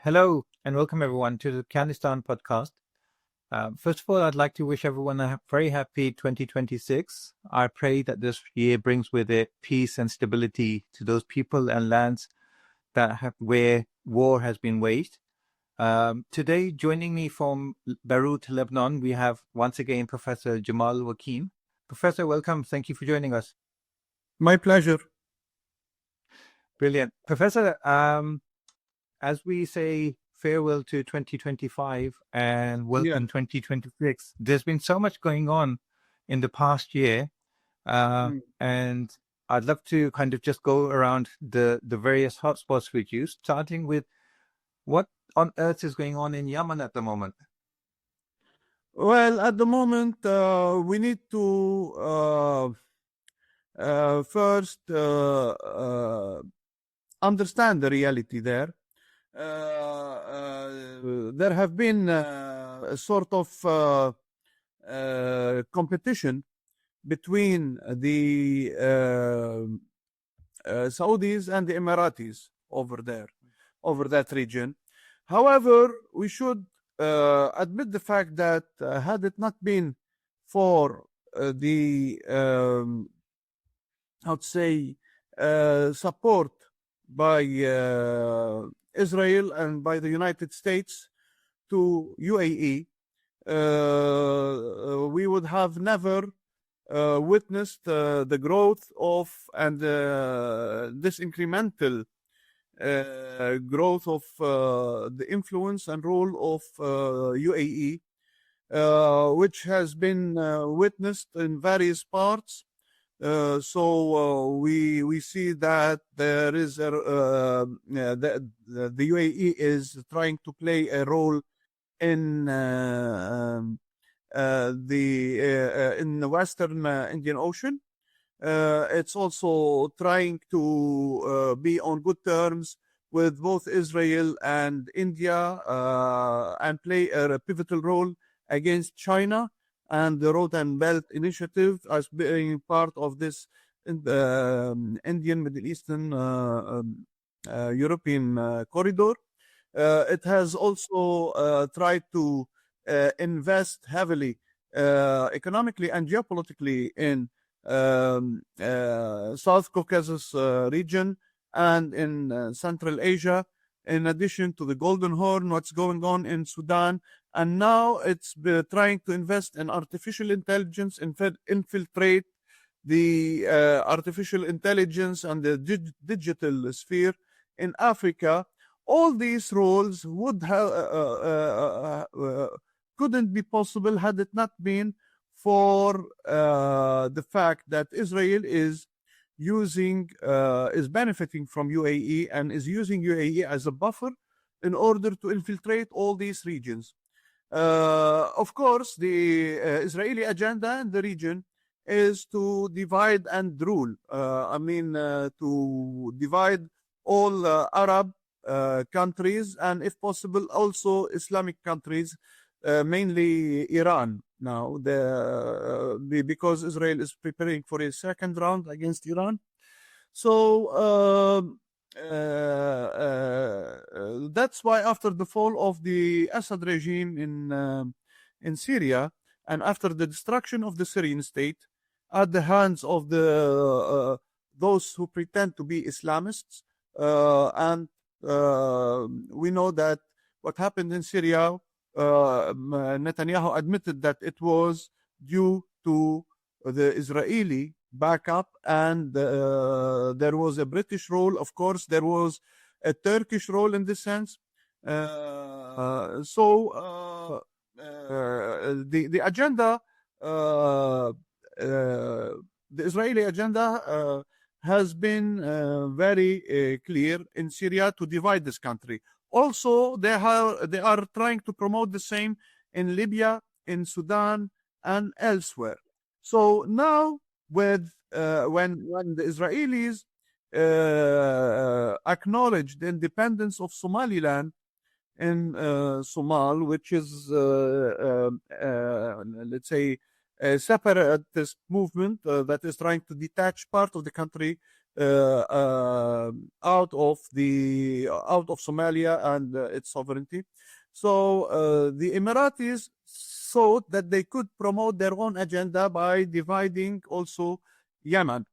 Hello and welcome everyone to the Kianistan podcast. First of all, I'd like to wish everyone a very happy 2026. I pray that this year brings with it peace and stability to those people and lands where war has been waged. Today, joining me from Beirut, Lebanon, we have once again Professor Jamal Wakim. Professor, welcome. Thank you for joining us. My pleasure. Brilliant. Professor, as we say farewell to 2025 and welcome 2026, there's been so much going on in the past year. And I'd love to kind of just go around the various hotspots with you, starting with what on earth is going on in Yemen at the moment? Well, at the moment, we need to first understand the reality there. There have been a sort of competition between the Saudis and the Emiratis over that region. However, we should admit the fact that had it not been for the support by Israel and by the United States to UAE, we would have never witnessed the growth of and this incremental growth of the influence and role of UAE, which has been witnessed in various parts. So we see that there is the UAE is trying to play a role in the Western Indian Ocean. It's also trying to be on good terms with both Israel and India and play a pivotal role against China and the Road and Belt Initiative as being part of this Indian, Middle Eastern, European corridor. It has also tried to invest heavily economically and geopolitically in South Caucasus region and in Central Asia, in addition to the Golden Horn, what's going on in Sudan. And now it's trying to invest in artificial intelligence, infiltrate the artificial intelligence and the digital sphere in Africa. All these roles would have couldn't be possible had it not been for the fact that Israel is benefiting from UAE and is using UAE as a buffer in order to infiltrate all these regions. Of course, the Israeli agenda in the region is to divide and rule. To divide all Arab countries and, if possible, also Islamic countries, mainly Iran now, because Israel is preparing for a second round against Iran. So that's why after the fall of the Assad regime in Syria and after the destruction of the Syrian state at the hands of those who pretend to be Islamists, and we know that what happened in Syria, Netanyahu admitted that it was due to the Israeli backup, and there was a British role. Of course, there was a Turkish role in this sense. The agenda, the Israeli agenda, has been very clear in Syria to divide this country. Also, they are trying to promote the same in Libya, in Sudan, and elsewhere. So now, when the Israelis acknowledged the independence of Somaliland in Somal, which is let's say a separatist movement that is trying to detach part of the country out of Somalia and its sovereignty. So the Emiratis thought that they could promote their own agenda by dividing also Yemen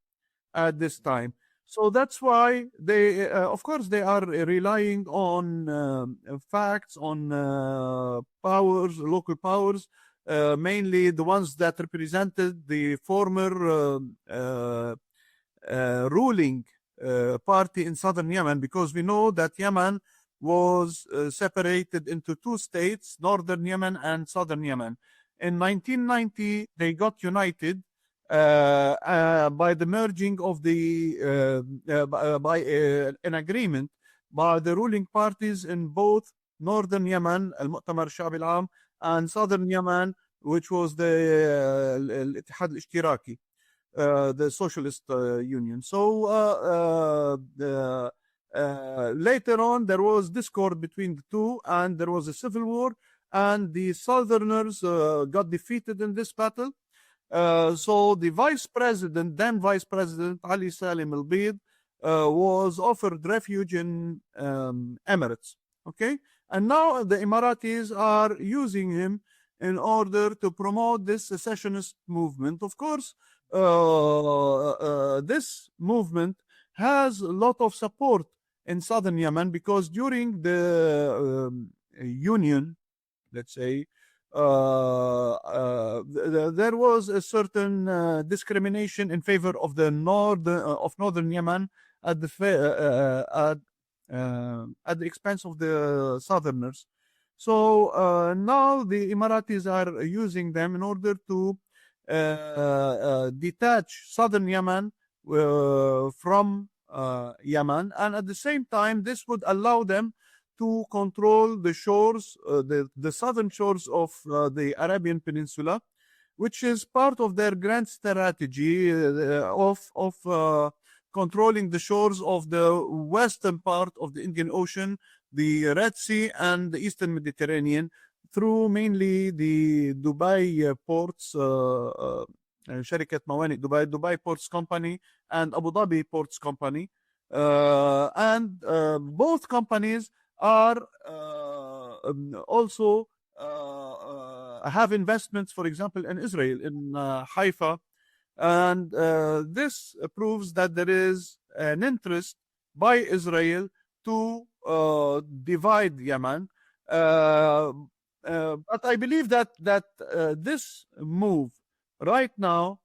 at this time. So that's why they, of course, they are relying on facts, on powers, local powers, mainly the ones that represented the former ruling party in southern Yemen, because we know that Yemen was separated into two states, northern Yemen and southern Yemen. In 1990, they got united by the merging of by an agreement by the ruling parties in both northern Yemen, Al-Mu'tamar Sha'b al-Am, and southern Yemen, which was the Al-Ittihad al-Ishtiraki, the Socialist Union. So later on, there was discord between the two, and there was a civil war, and the Southerners got defeated in this battle. So the then Vice President Ali Salim al-Bid was offered refuge in Emirates. Okay, and now the Emiratis are using him in order to promote this secessionist movement. Of course, this movement has a lot of support in southern Yemen, because during the union, let's say, there was a certain discrimination in favor of the northern Yemen at the expense of the southerners. So now the Emiratis are using them in order to detach southern Yemen from Yemen, and at the same time, this would allow them to control the shores, the southern shores of the Arabian Peninsula, which is part of their grand strategy of controlling the shores of the western part of the Indian Ocean, the Red Sea, and the Eastern Mediterranean, through mainly the Dubai ports, Sharikat Mawani Dubai Ports Company, and Abu Dhabi Ports Company. And both companies are also have investments, for example, in Israel, in Haifa. And this proves that there is an interest by Israel to divide Yemen. But I believe that this move right now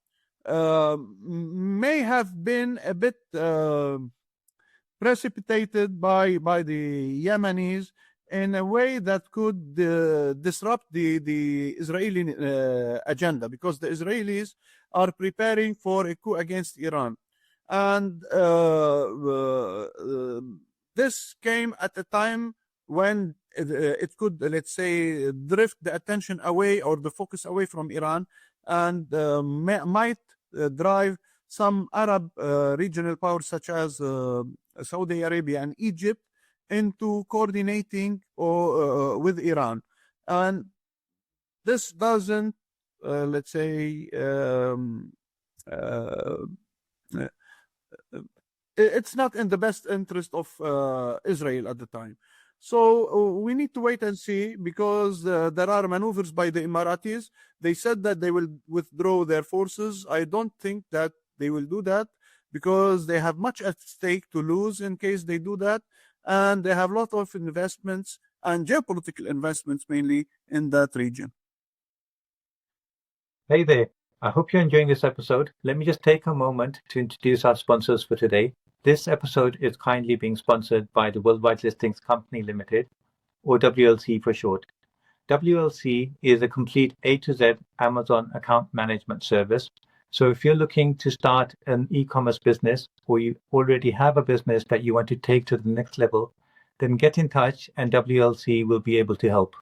may have been a bit precipitated by the Yemenis in a way that could disrupt the Israeli agenda, because the Israelis are preparing for a coup against Iran. And this came at a time when it could, let's say, drift the attention away, or the focus away from Iran, and might drive some Arab regional powers such as Saudi Arabia and Egypt into coordinating with Iran. And this doesn't, let's say, it's not in the best interest of Israel at the time. So we need to wait and see, because there are maneuvers by the Emiratis. They said that they will withdraw their forces. I don't think that they will do that, because they have much at stake to lose in case they do that. And they have a lot of investments, and geopolitical investments mainly, in that region. Hey there. I hope you're enjoying this episode. Let me just take a moment to introduce our sponsors for today. This episode is kindly being sponsored by the Worldwide Listings Company Limited, or WLC for short. WLC is a complete A to Z Amazon account management service. So if you're looking to start an e-commerce business, or you already have a business that you want to take to the next level, then get in touch and WLC will be able to help.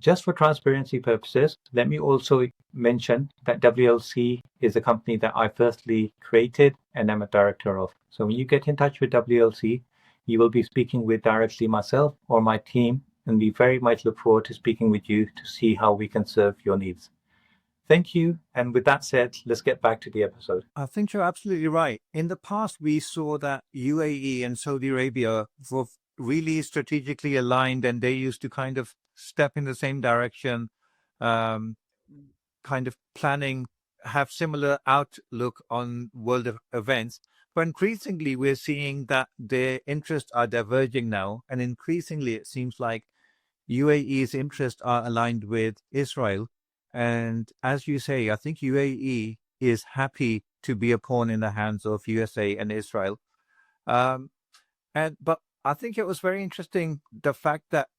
Just for transparency purposes, let me also mention that WLC is a company that I firstly created and am a director of. So when you get in touch with WLC, you will be speaking with directly myself or my team, and we very much look forward to speaking with you to see how we can serve your needs. Thank you. And with that said, let's get back to the episode. I think you're absolutely right. In the past, we saw that UAE and Saudi Arabia were really strategically aligned, and they used to kind of step in the same direction, um, kind of planning, have similar outlook on world events. But increasingly, we're seeing that their interests are diverging now. And increasingly, it seems like UAE's interests are aligned with Israel. And as you say, I think UAE is happy to be a pawn in the hands of USA and Israel. Um, but I think it was very interesting the fact that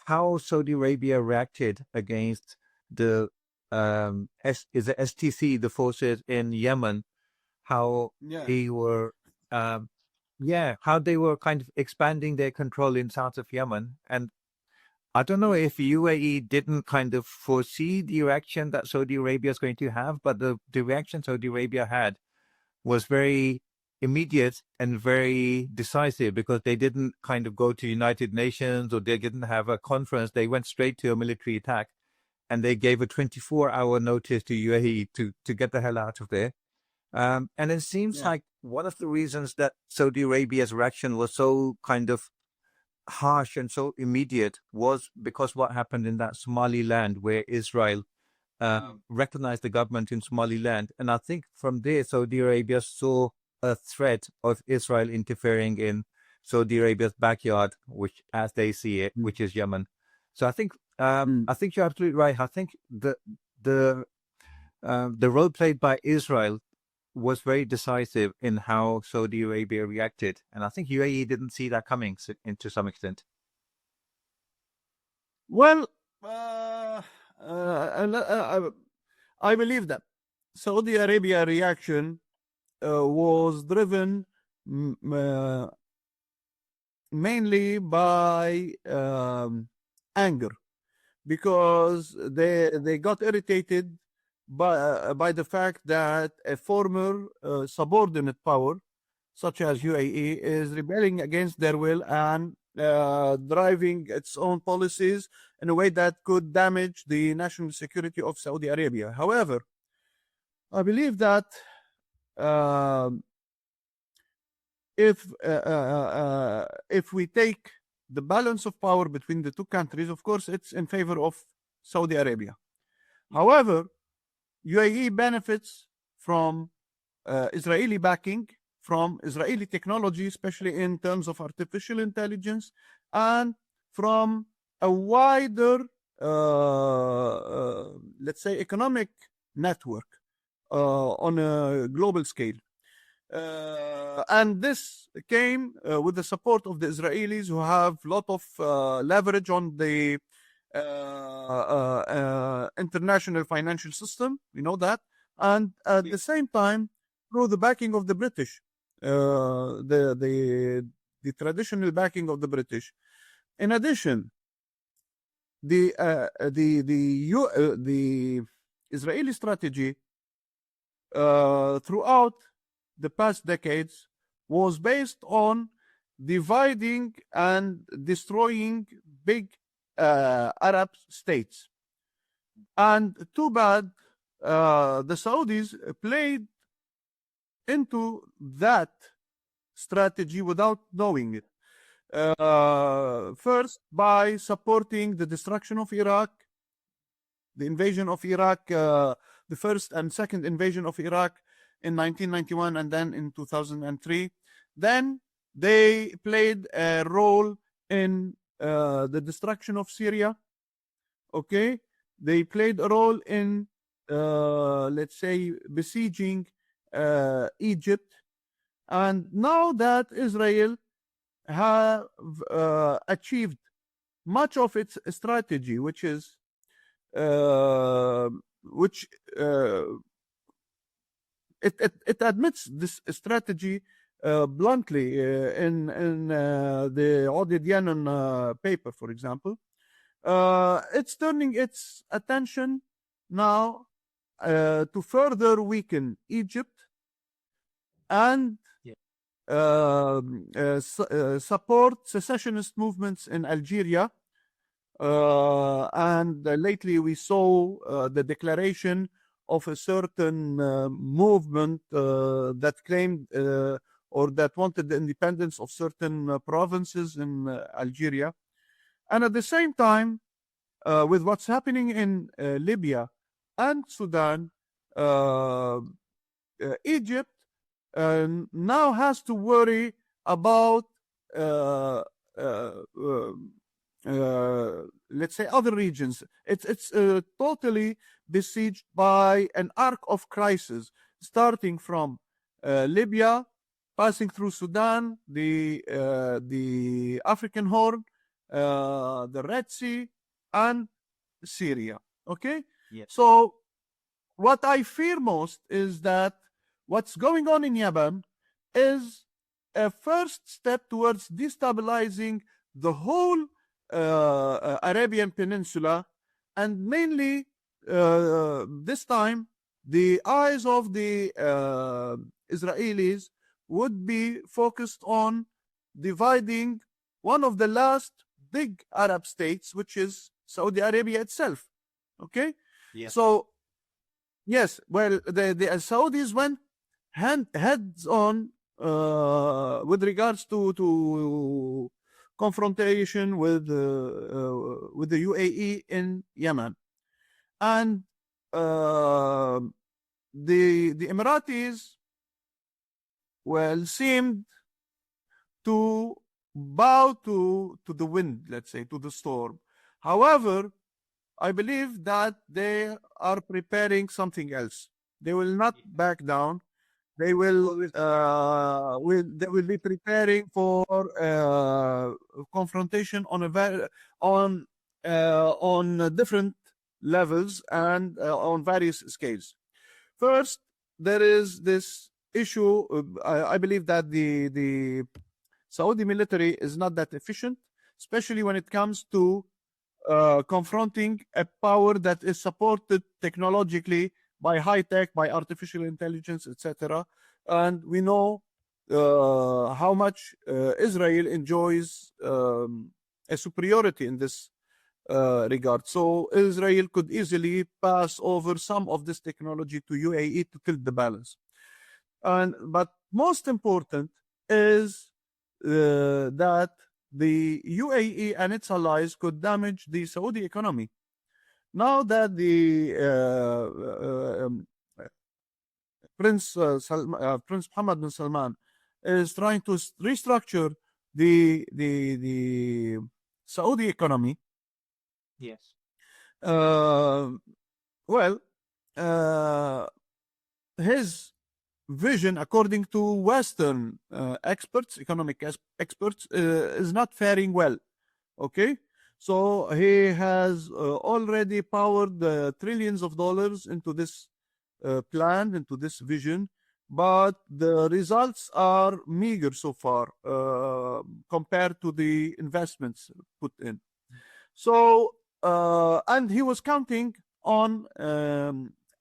how Saudi Arabia reacted against the is it STC, the forces in Yemen, how Yeah. they were how they were kind of expanding their control in south of Yemen. And I don't know if UAE didn't kind of foresee the reaction that Saudi Arabia is going to have, but the reaction Saudi Arabia had was very immediate and very decisive, because they didn't kind of go to United Nations or they didn't have a conference. They went straight to a military attack, and they gave a 24-hour notice to UAE to get the hell out of there. And it seems like one of the reasons that Saudi Arabia's reaction was so kind of harsh and so immediate was because what happened in that Somaliland, where Israel recognized the government in Somaliland. And I think from there, Saudi Arabia saw a threat of Israel interfering in Saudi Arabia's backyard, which, as they see it, which is Yemen. So I think you're absolutely right. I think the role played by Israel was very decisive in how Saudi Arabia reacted, and I think UAE didn't see that coming to some extent. Well, I believe that Saudi Arabia reaction was driven mainly by anger, because they got irritated by the fact that a former subordinate power, such as UAE, is rebelling against their will and driving its own policies in a way that could damage the national security of Saudi Arabia. However, I believe that if we take the balance of power between the two countries, of course, it's in favor of Saudi Arabia. However, UAE benefits from Israeli backing, from Israeli technology, especially in terms of artificial intelligence, and from a wider, let's say, economic network on a global scale. And this came with the support of the Israelis, who have a lot of leverage on the international financial system, we know that, and at the same time through the backing of the British, the traditional backing of the British. In addition, the Israeli strategy throughout the past decades was based on dividing and destroying big Arab states. And too bad the Saudis played into that strategy without knowing it. First, by supporting the destruction of Iraq, the invasion of Iraq, the first and second invasion of Iraq in 1991 and then in 2003. Then they played a role in the destruction of Syria. Okay, they played a role in, let's say, besieging Egypt. And now that Israel have achieved much of its strategy, which is it admits this strategy bluntly in the Audit Yemen paper, for example. It's turning its attention now to further weaken Egypt and support secessionist movements in Algeria, And lately we saw the declaration of a certain movement that claimed or that wanted the independence of certain provinces in Algeria. And at the same time, with what's happening in Libya and Sudan, Egypt now has to worry about uh, uh, let's say other regions. It's totally besieged by an arc of crisis, starting from Libya, passing through Sudan, the African Horn, the Red Sea, and Syria. Okay, Yes. so what I fear most is that what's going on in Yemen is a first step towards destabilizing the whole Arabian Peninsula, and mainly this time the eyes of the Israelis would be focused on dividing one of the last big Arab states, which is Saudi Arabia itself. Okay, Yes. so yes, well, the Saudis went heads on with regards to confrontation with the UAE in Yemen, and the Emiratis well seemed to bow to the wind, let's say, to the storm. However, I believe that they are preparing something else. They will not back down. They will they will be preparing for confrontation on on different levels and on various scales. First, there is this issue. I believe that the Saudi military is not that efficient, especially when it comes to confronting a power that is supported technologically by high tech, by artificial intelligence, etc. And we know how much Israel enjoys a superiority in this regard. So Israel could easily pass over some of this technology to UAE to tilt the balance. But most important is that the UAE and its allies could damage the Saudi economy. Now that the Prince Mohammed bin Salman is trying to restructure the Saudi economy, Yes. well, his vision, according to Western experts, economic experts, is not faring well. Okay, so he has already powered trillions of dollars into this plan, into this vision, but the results are meager so far compared to the investments put in. So, and he was counting on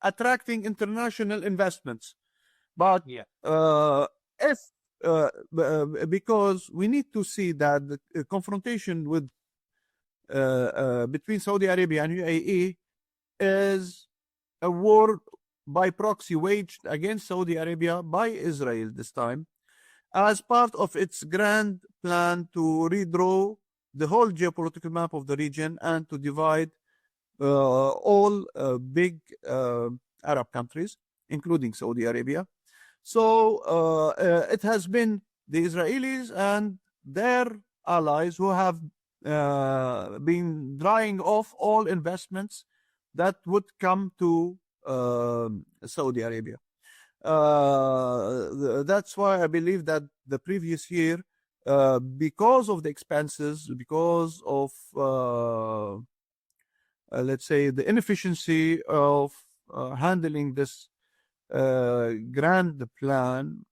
attracting international investments. But Yeah. if because we need to see that the confrontation with between Saudi Arabia and UAE is a war by proxy waged against Saudi Arabia by Israel this time, as part of its grand plan to redraw the whole geopolitical map of the region and to divide all big Arab countries, including Saudi Arabia. So it has been the Israelis and their allies who have been drying off all investments that would come to Saudi Arabia. That's why I believe that the previous year, because of the expenses, because of let's say the inefficiency of handling this grand plan,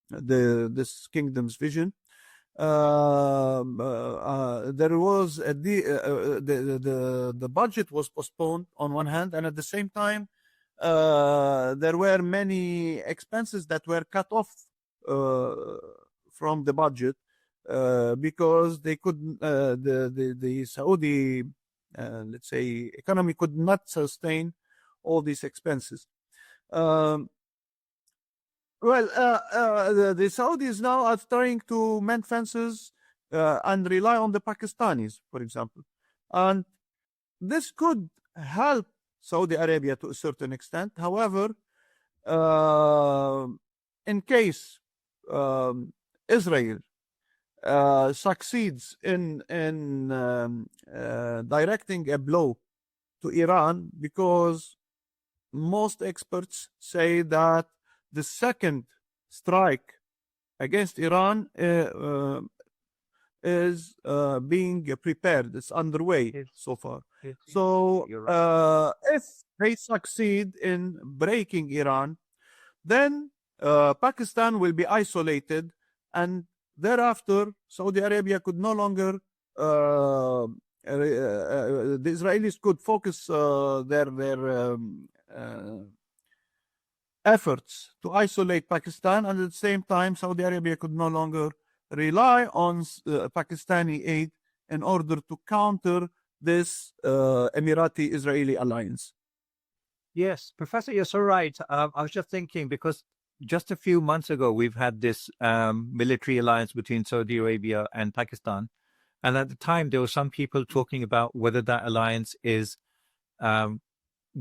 this kingdom's vision, there was the budget was postponed on one hand, and at the same time there were many expenses that were cut off from the budget because they could the Saudi let's say economy could not sustain all these expenses. Well, the Saudis now are trying to mend fences and rely on the Pakistanis, for example, and this could help Saudi Arabia to a certain extent. However, in case Israel succeeds in directing a blow to Iran, because most experts say that the second strike against Iran is being prepared. It's underway so far. So if they succeed in breaking Iran, then Pakistan will be isolated, and thereafter Saudi Arabia could no longer the Israelis could focus their efforts to isolate Pakistan, and at the same time Saudi Arabia could no longer rely on Pakistani aid in order to counter this Emirati-Israeli alliance. Yes, Professor, you're so right. I was just thinking, because just a few months ago, we've had this military alliance between Saudi Arabia and Pakistan. And at the time, there were some people talking about whether that alliance is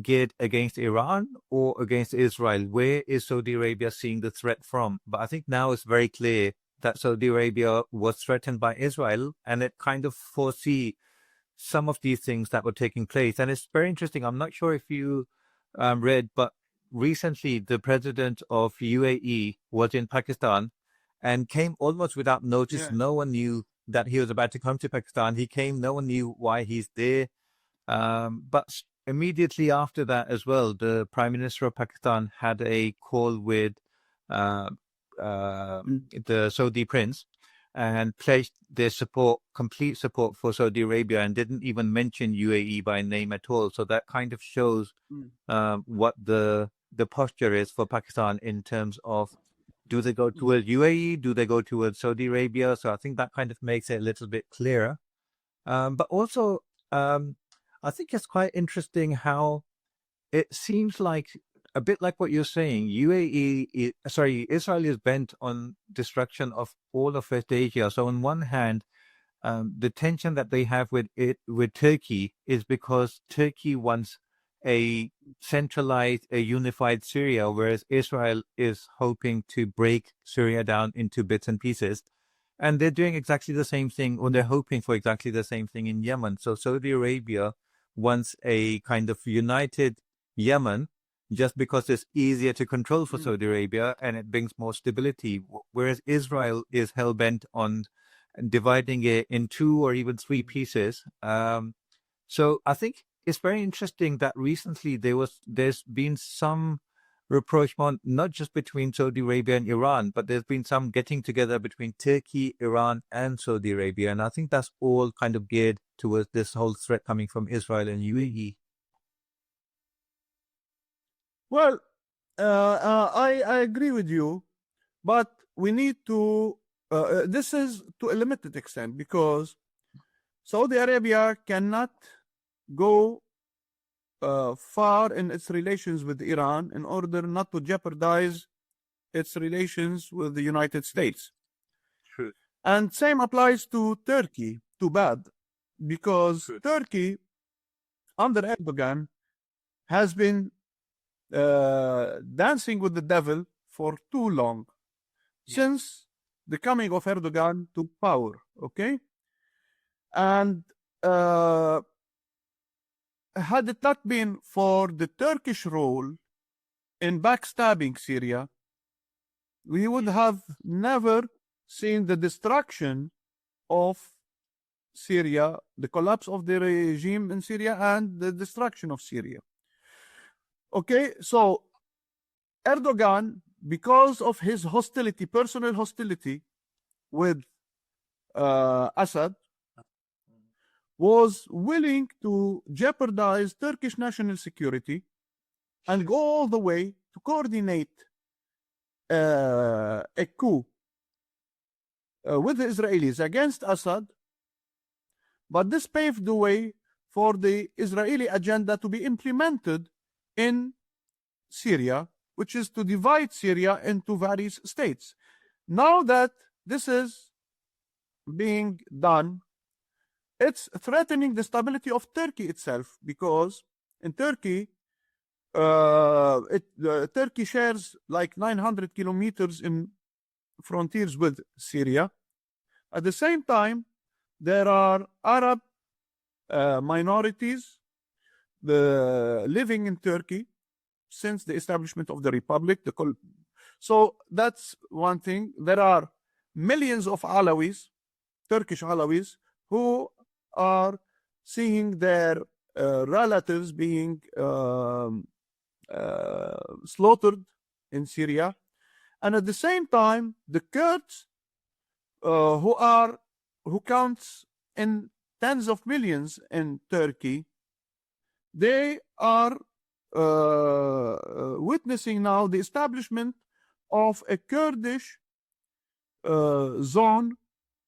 geared against Iran or against Israel. Where is Saudi Arabia seeing the threat from? But I think now it's very clear that Saudi Arabia was threatened by Israel, and it kind of foresee some of these things that were taking place. And it's very interesting. I'm not sure if you read, but recently the president of UAE was in Pakistan and came almost without notice. Yeah. No one knew that he was about to come to Pakistan. He came, no one knew why he's there. But immediately after that as well, the Prime Minister of Pakistan had a call with the Saudi prince and pledged their support, complete support for Saudi Arabia, and didn't even mention UAE by name at all. So that kind of shows what the posture is for Pakistan in terms of, do they go towards UAE? Do they go towards Saudi Arabia? So I think that kind of makes it a little bit clearer. But also, I think it's quite interesting how it seems like, a bit like what you're saying, Israel is bent on destruction of all of West Asia. So on one hand, the tension that they have with Turkey is because Turkey wants a centralized, a unified Syria, whereas Israel is hoping to break Syria down into bits and pieces. And they're doing exactly the same thing, or they're hoping for exactly the same thing in Yemen. So Saudi Arabia wants a kind of united Yemen, just because it's easier to control for Saudi Arabia and it brings more stability, whereas Israel is hell-bent on dividing it in 2 or even 3 pieces. So I think it's very interesting that recently there's been some rapprochement, not just between Saudi Arabia and Iran, but there's been some getting together between Turkey, Iran, and Saudi Arabia. And I think that's all kind of geared towards this whole threat coming from Israel and UAE. Well, I agree with you, but we need to, this is to a limited extent, because Saudi Arabia cannot go far in its relations with Iran in order not to jeopardize its relations with the United States. True. And same applies to Turkey, too bad, because Turkey, under Erdogan, has been dancing with the devil for too long, since the coming of Erdogan to power, okay? And had it not been for the Turkish role in backstabbing Syria, we would have never seen the destruction of Syria, the collapse of the regime in Syria, and the destruction of Syria. Okay, so Erdogan, because of his hostility, personal hostility with Assad, was willing to jeopardize Turkish national security and go all the way to coordinate a coup with the Israelis against Assad, but this paved the way for the Israeli agenda to be implemented in Syria, which is to divide Syria into various states. Now that this is being done, it's threatening the stability of Turkey itself, because in Turkey, Turkey shares like 900 kilometers in frontiers with Syria. At the same time, there are Arab minorities living in Turkey since the establishment of the republic. So that's one thing. There are millions of Alawis, Turkish Alawis, who are seeing their relatives being slaughtered in Syria. And at the same time, the Kurds, who counts in tens of millions in Turkey, they are witnessing now the establishment of a Kurdish zone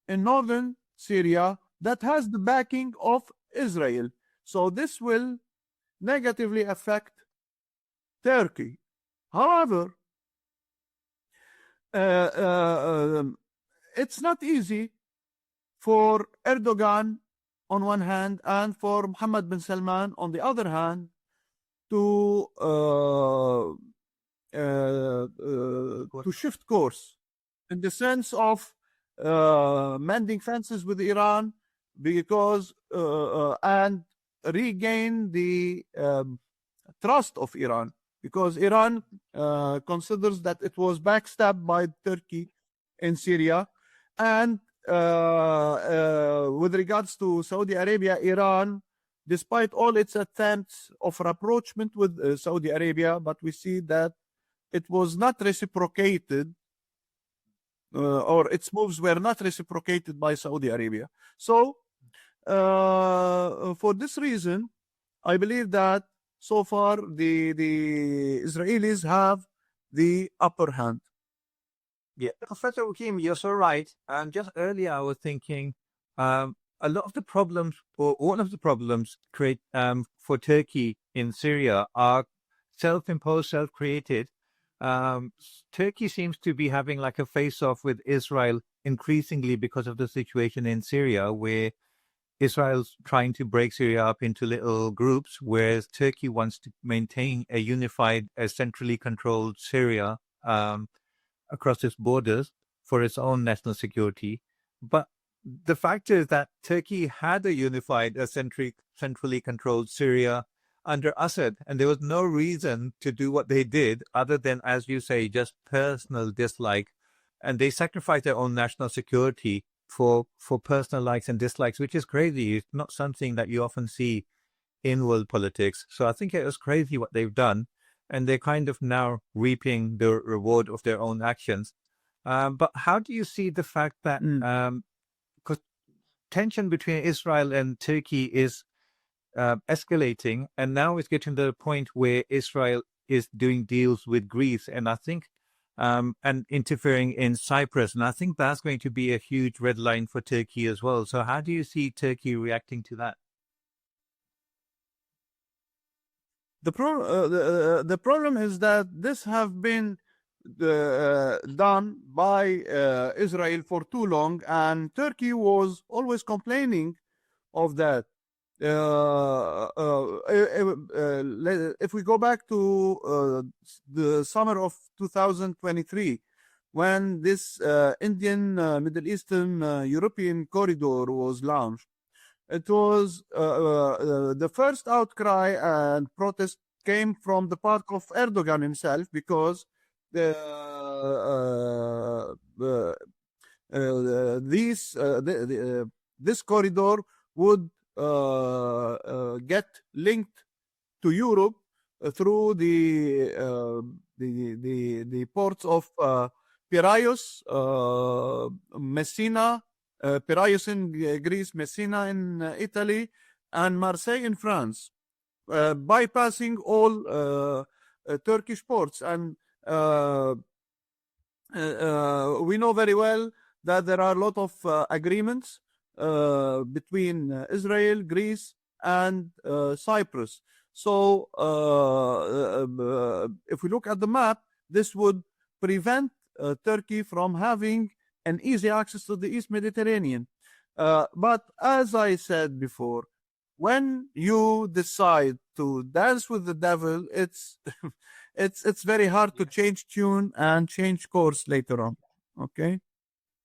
in northern Syria that has the backing of Israel. So this will negatively affect Turkey. However, it's not easy for Erdogan on one hand and for Mohammed bin Salman on the other hand to shift course in the sense of mending fences with Iran, because and regain the trust of Iran, because Iran considers that it was backstabbed by Turkey in Syria. And with regards to Saudi Arabia, Iran, despite all its attempts of rapprochement with Saudi Arabia, but we see that it was not reciprocated, or its moves were not reciprocated by Saudi Arabia. So for this reason, I believe that so far the Israelis have the upper hand. Yeah, Professor Wakim, you're so right. And just earlier, I was thinking a lot of the problems, or all of the problems create for Turkey in Syria are self-imposed, self-created. Turkey seems to be having like a face-off with Israel increasingly because of the situation in Syria, where Israel's trying to break Syria up into little groups, whereas Turkey wants to maintain a unified, centrally controlled Syria across its borders for its own national security. But the fact is that Turkey had a unified, centrally controlled Syria under Assad, and there was no reason to do what they did other than, as you say, just personal dislike. And they sacrificed their own national security for personal likes and dislikes, which is crazy. It's not something that you often see in world politics. So I think it was crazy what they've done, and they're kind of now reaping the reward of their own actions. But how do you see the fact that because tension between Israel and Turkey is escalating, and now it's getting to the point where Israel is doing deals with Greece, and I think and interfering in Cyprus, and I think that's going to be a huge red line for Turkey as well. So how do you see Turkey reacting to that? The problem is that this have been done by Israel for too long, and Turkey was always complaining of that. If we go back to the summer of 2023, when this Indian, Middle Eastern, European corridor was launched, it was the first outcry and protest came from the part of Erdogan himself, because this corridor would get linked to Europe through the ports of Piraeus, Messina, Piraeus in Greece, Messina in Italy, and Marseille in France, bypassing all Turkish ports. And we know very well that there are a lot of agreements between Israel, Greece, and Cyprus. So if we look at the map, this would prevent Turkey from having an easy access to the East Mediterranean. But as I said before, when you decide to dance with the devil, it's it's very hard to change tune and change course later on. Okay.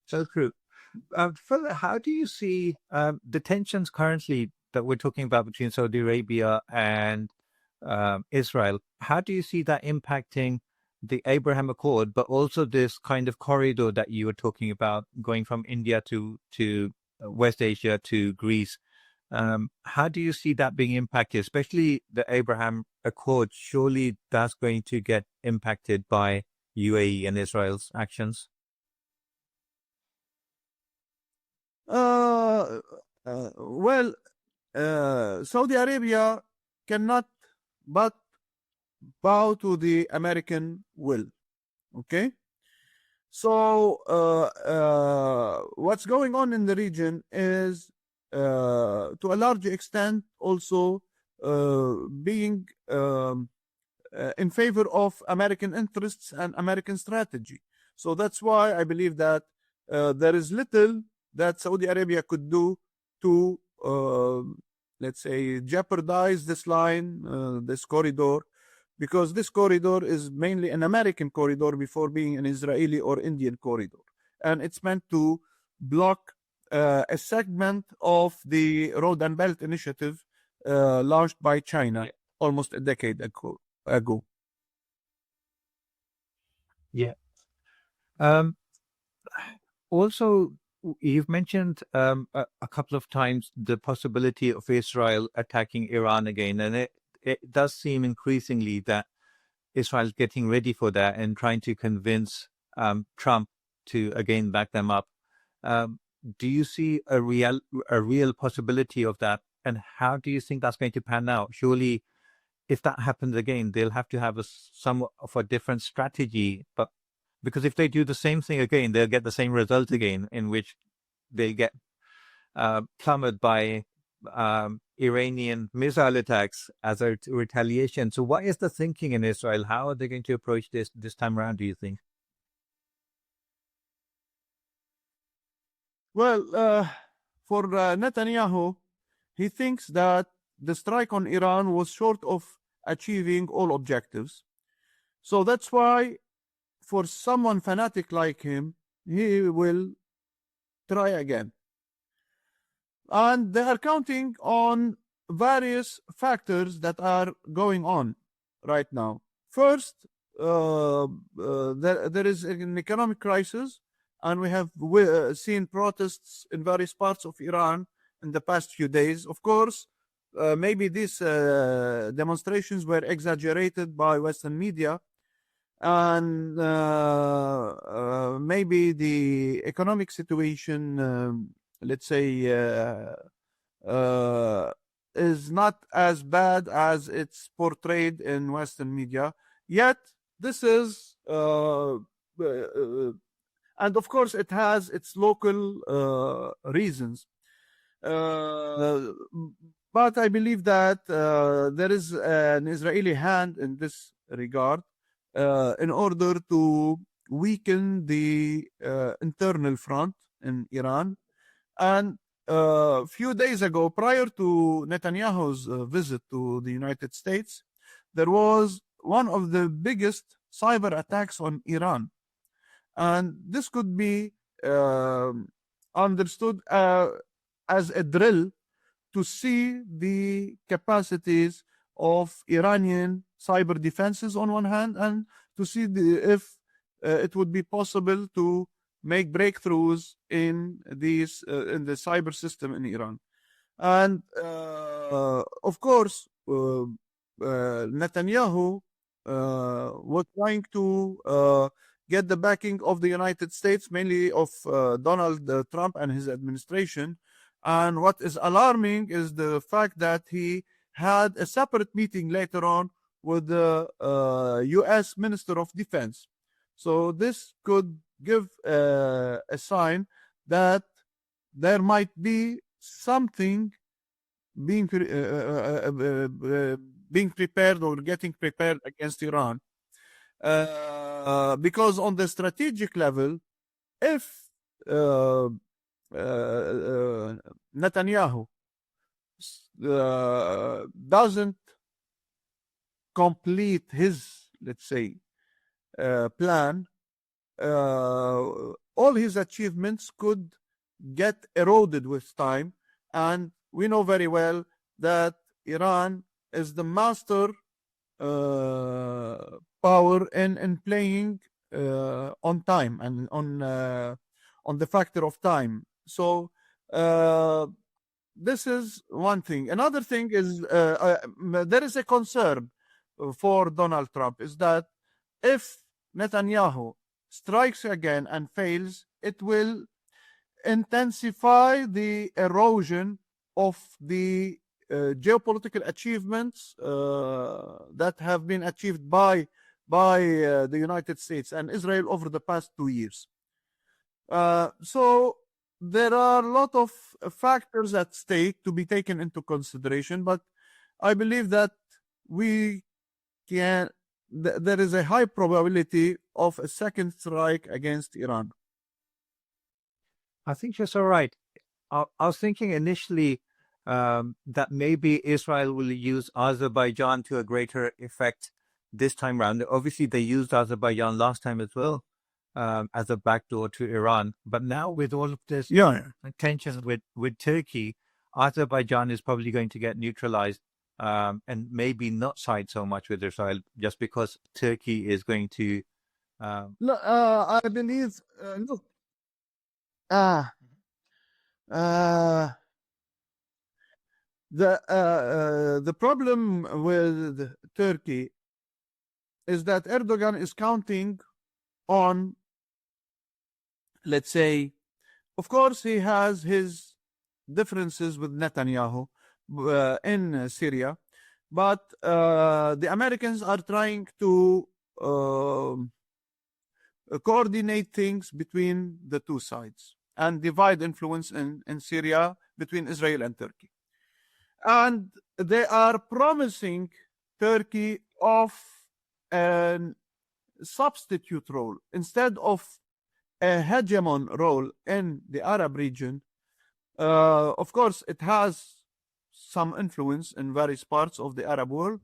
So true. Phil, how do you see the tensions currently that we're talking about between Saudi Arabia and Israel? How do you see that impacting the Abraham Accord, but also this kind of corridor that you were talking about, going from India to West Asia to Greece? How do you see that being impacted, especially the Abraham Accord? Surely that's going to get impacted by UAE and Israel's actions. Well, Saudi Arabia cannot but bow to the American will. Okay? So, what's going on in the region is, to a large extent, also being in favor of American interests and American strategy. So that's why I believe that there is little that Saudi Arabia could do to, let's say, jeopardize this line, this corridor, because this corridor is mainly an American corridor before being an Israeli or Indian corridor. And it's meant to block a segment of the Road and Belt Initiative launched by China almost a decade ago. Yeah. Also, you've mentioned a couple of times the possibility of Israel attacking Iran again, and it does seem increasingly that Israel is getting ready for that and trying to convince Trump to again back them up. Do you see a real possibility of that, and how do you think that's going to pan out? Surely, if that happens again, they'll have to have somewhat of a different strategy, but because if they do the same thing again, they'll get the same result again, in which they get plummeted by Iranian missile attacks as a retaliation. So what is the thinking in Israel? How are they going to approach this time around, do you think? Well, for Netanyahu, he thinks that the strike on Iran was short of achieving all objectives. So that's why, for someone fanatic like him, he will try again. And they are counting on various factors that are going on right now. First, there is an economic crisis, and we have seen protests in various parts of Iran in the past few days. Of course, maybe these demonstrations were exaggerated by Western media, and maybe the economic situation, let's say, is not as bad as it's portrayed in Western media. Yet, this is, and of course, it has its local reasons. But I believe that there is an Israeli hand in this regard in order to weaken the internal front in Iran. And a few days ago, prior to Netanyahu's visit to the United States, there was one of the biggest cyber attacks on Iran. And this could be understood as a drill to see the capacities of Iranian cyber defenses on one hand, and to see if it would be possible to make breakthroughs in these in the cyber system in Iran. And of course, Netanyahu was trying to get the backing of the United States, mainly of Donald Trump and his administration. And what is alarming is the fact that he had a separate meeting later on with the U.S. Minister of Defense. So this could give a sign that there might be something being prepared or getting prepared against Iran. Because on the strategic level, if Netanyahu doesn't complete his, let's say, plan, all his achievements could get eroded with time. And we know very well that Iran is the master power in playing on time and on the factor of time. So this is one thing. Another thing is there is a concern for Donald Trump is that if Netanyahu strikes again and fails, it will intensify the erosion of the geopolitical achievements that have been achieved by the United States and Israel over the past 2 years. So there are a lot of factors at stake to be taken into consideration, but I believe that there is a high probability of a second strike against Iran. I think you're so right. I was thinking initially that maybe Israel will use Azerbaijan to a greater effect this time round. Obviously, they used Azerbaijan last time as well as a backdoor to Iran. But now with all of this tension with Turkey, Azerbaijan is probably going to get neutralized and maybe not side so much with Israel just because Turkey is going to... I believe... look. The problem with Turkey is that Erdogan is counting on, let's say, of course he has his differences with Netanyahu in Syria, but the Americans are trying to coordinate things between the two sides and divide influence in Syria between Israel and Turkey. And they are promising Turkey of a substitute role instead of a hegemon role in the Arab region. Of course, it has some influence in various parts of the Arab world,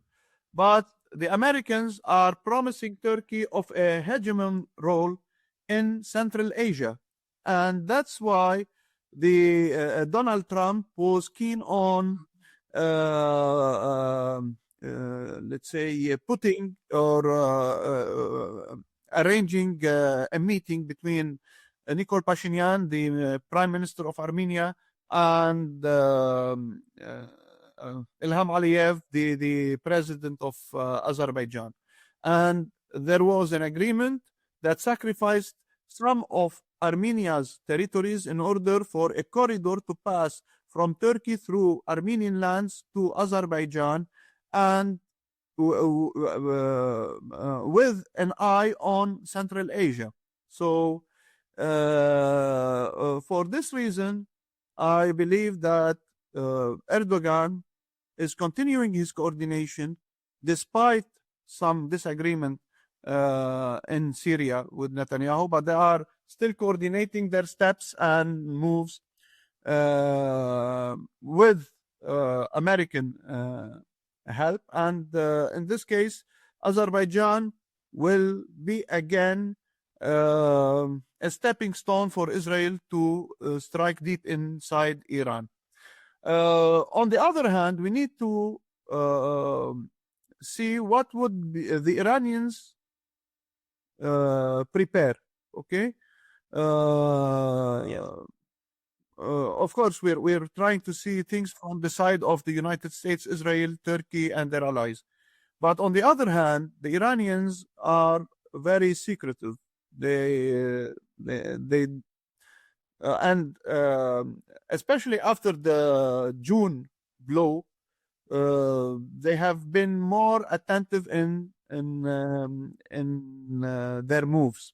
but the Americans are promising Turkey of a hegemon role in Central Asia. And that's why the Donald Trump was keen on, let's say, putting or arranging a meeting between Nikol Pashinyan, the Prime Minister of Armenia, and Ilham Aliyev, the President of Azerbaijan. And there was an agreement that sacrificed some of Armenia's territories in order for a corridor to pass from Turkey through Armenian lands to Azerbaijan, and with an eye on Central Asia. So for this reason, I believe that Erdogan is continuing his coordination despite some disagreement in Syria with Netanyahu, but they are still coordinating their steps and moves with American help. And in this case, Azerbaijan will be again a stepping stone for Israel to strike deep inside Iran. On the other hand, we need to see what would be the Iranians prepare. Okay. Of course, we're trying to see things from the side of the United States, Israel, Turkey, and their allies. But on the other hand, the Iranians are very secretive. And especially after the June blow, they have been more attentive in their moves.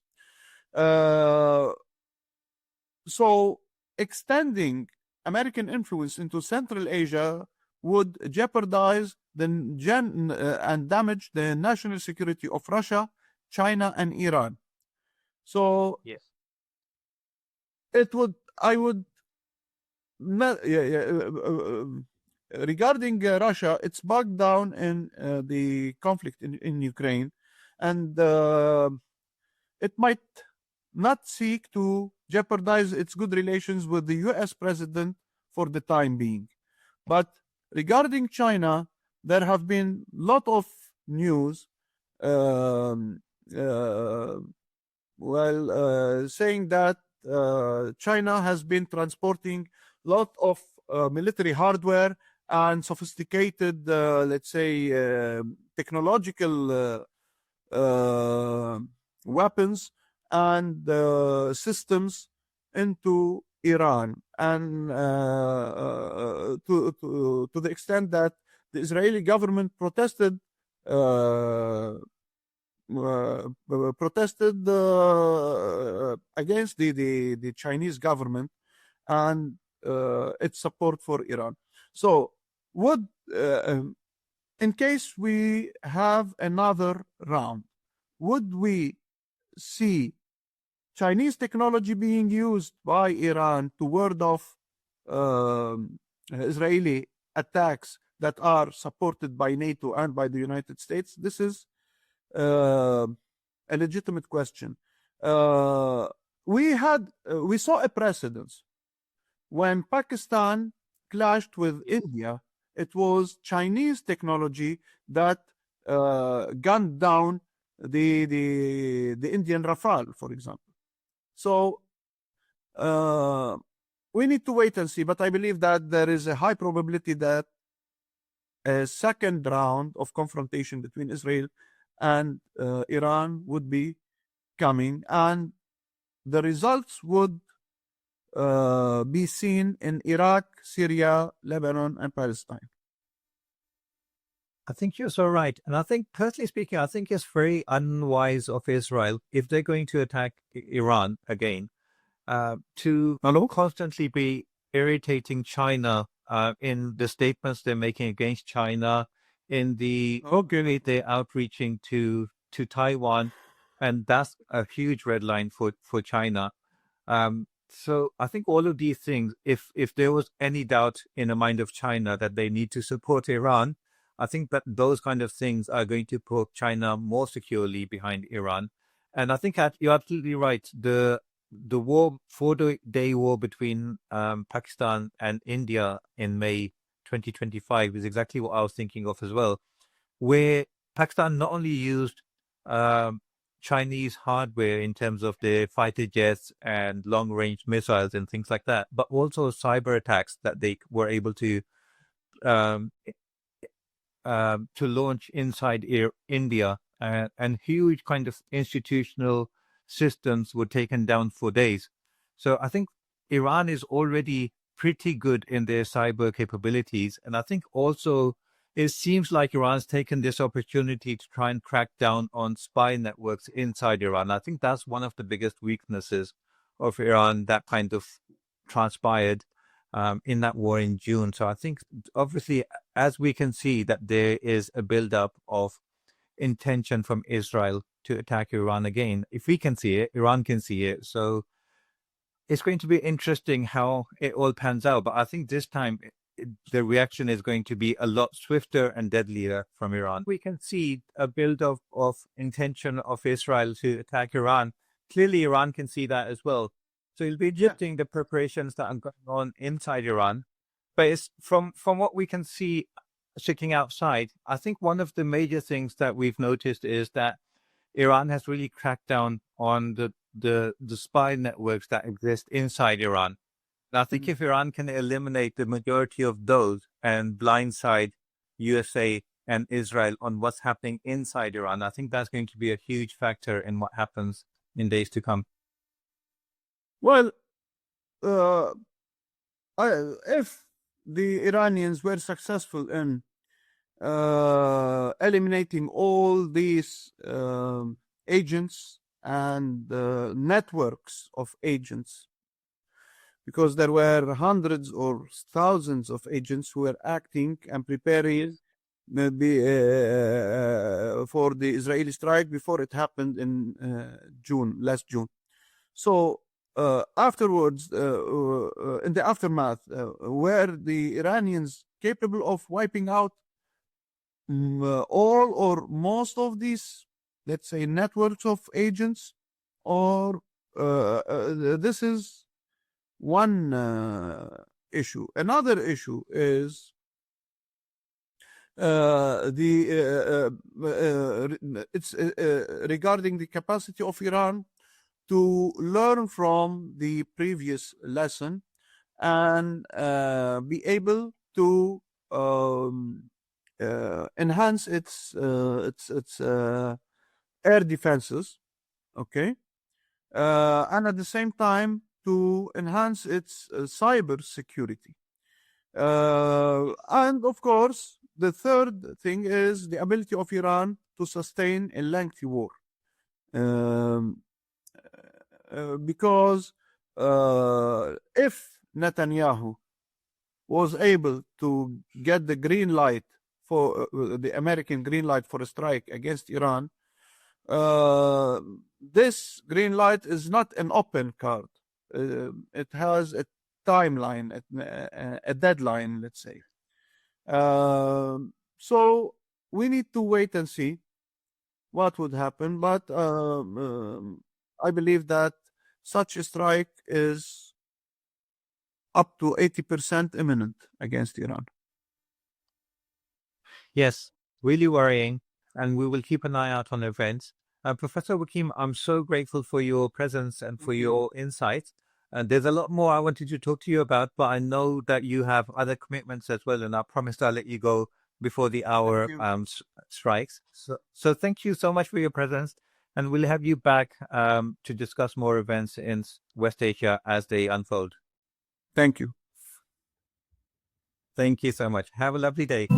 So extending American influence into Central Asia would jeopardize and damage the national security of Russia, China, and Iran. So Yes. I would, regarding Russia, it's bogged down in the conflict in Ukraine, and it might not seek to jeopardize its good relations with the US president for the time being. But regarding China, there have been a lot of news saying that China has been transporting a lot of military hardware and sophisticated, let's say, technological weapons and systems into Iran, and to the extent that the Israeli government protested against the Chinese government and its support for Iran. So, would in case we have another round, would we see Chinese technology being used by Iran to ward off Israeli attacks that are supported by NATO and by the United States? This is a legitimate question. We saw a precedence when Pakistan clashed with India. It was Chinese technology that gunned down the Indian Rafale, for example. So we need to wait and see, but I believe that there is a high probability that a second round of confrontation between Israel and Iran would be coming, and the results would be seen in Iraq, Syria, Lebanon, and Palestine. I think you're so right. And I think, personally speaking, I think it's very unwise of Israel, if they're going to attack Iran again, to constantly be irritating China in the statements they're making against China, in the way they're outreaching to Taiwan. And that's a huge red line for China. So I think all of these things, if there was any doubt in the mind of China that they need to support Iran, I think that those kind of things are going to put China more securely behind Iran. And I think you're absolutely right. The war, 4-day war between Pakistan and India in May 2025 is exactly what I was thinking of as well, where Pakistan not only used Chinese hardware in terms of their fighter jets and long-range missiles and things like that, but also cyber attacks that they were able to launch inside India, and huge kind of institutional systems were taken down for days. So I think Iran is already pretty good in their cyber capabilities. And I think also it seems like Iran's taken this opportunity to try and crack down on spy networks inside Iran. I think that's one of the biggest weaknesses of Iran that kind of transpired in that war in June. So I think obviously, as we can see, that there is a buildup of intention from Israel to attack Iran again. If we can see it, Iran can see it. So it's going to be interesting how it all pans out. But I think this time the reaction is going to be a lot swifter and deadlier from Iran. We can see a build-up of intention of Israel to attack Iran. Clearly, Iran can see that as well. So it'll be interesting the preparations that are going on inside Iran. But it's from what we can see sitting outside, I think one of the major things that we've noticed is that Iran has really cracked down on the spy networks that exist inside Iran. And I think if Iran can eliminate the majority of those and blindside USA and Israel on what's happening inside Iran, I think that's going to be a huge factor in what happens in days to come. Well, if the Iranians were successful in eliminating all these agents and networks of agents, because there were hundreds or thousands of agents who were acting and preparing for the Israeli strike before it happened in last June. So afterwards, in the aftermath, were the Iranians capable of wiping out all or most of these, let's say, networks of agents? Or this is one issue. Another issue is it's regarding the capacity of Iran to learn from the previous lesson and be able to enhance its air defenses, okay, and at the same time to enhance its cyber security. And of course, the third thing is the ability of Iran to sustain a lengthy war. Because if Netanyahu was able to get the green light for the American green light for a strike against Iran, this green light is not an open card. It has a timeline, a deadline, let's say. So we need to wait and see what would happen. But I believe that such a strike is up to 80% imminent against Iran. Yes, really worrying, and we will keep an eye out on events. Professor Wakim, I'm so grateful for your presence and for your insights. And there's a lot more I wanted to talk to you about, but I know that you have other commitments as well, and I promised I'll let you go before the hour strikes. So thank you so much for your presence, and we'll have you back to discuss more events in West Asia as they unfold. Thank you. Thank you so much. Have a lovely day.